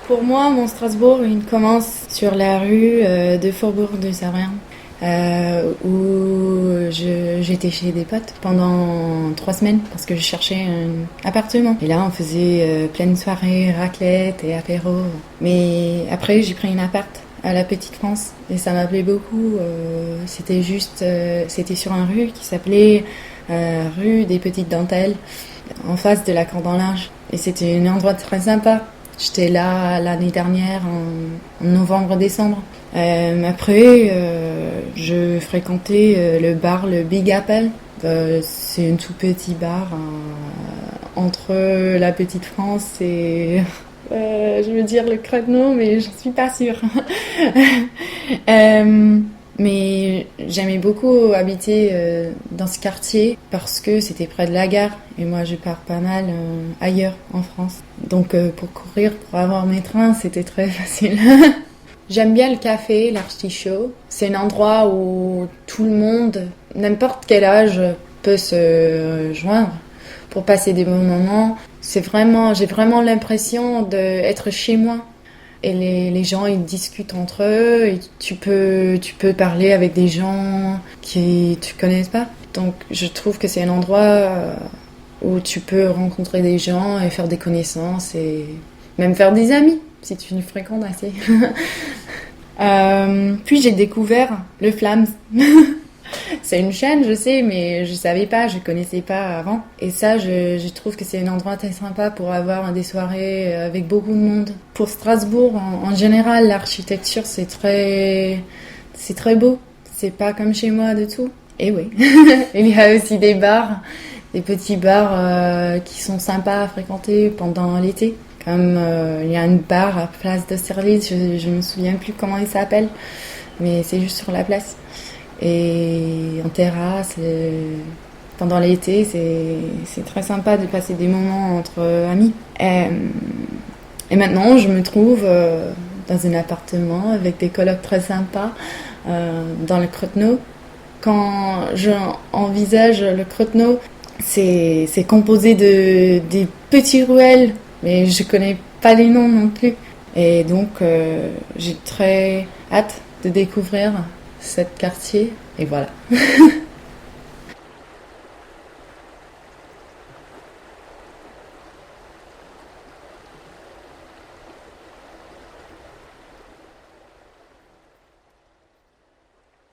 Pour moi, mon Strasbourg, il commence sur la rue de Faubourg-du-Savoie, où j'étais chez des potes pendant 3 semaines parce que je cherchais un appartement. Et là, on faisait plein de soirées, raclette et apéro. Mais après, j'ai pris un appart à la Petite France et ça m'appelait beaucoup. C'était sur une rue qui s'appelait rue des Petites Dentelles, en face de la Cordon Linge. Et c'était un endroit très sympa. J'étais là l'année dernière, en novembre-décembre. Après, je fréquentais le bar, le Big Apple. C'est un tout petit bar entre la Petite France et... je veux dire le Crottenot, mais j'en suis pas sûre. Mais j'aimais beaucoup habiter dans ce quartier parce que c'était près de la gare et moi je pars pas mal ailleurs en France. Donc pour courir, pour avoir mes trains, c'était très facile. J'aime bien le café, l'Artichaut. C'est un endroit où tout le monde, n'importe quel âge, peut se joindre pour passer des bons moments. J'ai vraiment l'impression d'être chez moi. Et les gens, ils discutent entre eux et tu peux parler avec des gens qui tu connais pas. Donc, je trouve que c'est un endroit où tu peux rencontrer des gens et faire des connaissances et même faire des amis si tu les fréquentes assez. Puis, j'ai découvert le Flams. C'est une chaîne, je sais, mais je savais pas, je connaissais pas avant. Et ça, je trouve que c'est un endroit très sympa pour avoir des soirées avec beaucoup de monde. Pour Strasbourg, en général, l'architecture, c'est très beau. C'est pas comme chez moi du tout. Et oui, il y a aussi des bars, des petits bars qui sont sympas à fréquenter pendant l'été. Comme il y a une bar à Place d'Austerlitz, je me souviens plus comment il s'appelle, mais c'est juste sur la place. Et en terrasse, pendant l'été, c'est très sympa de passer des moments entre amis. Et maintenant, je me trouve dans un appartement avec des colocs très sympas dans le Crottenot. Quand j'envisage le Crottenot, c'est composé des petits ruelles, mais je connais pas les noms non plus. Et donc, j'ai très hâte de découvrir ce quartier, et voilà.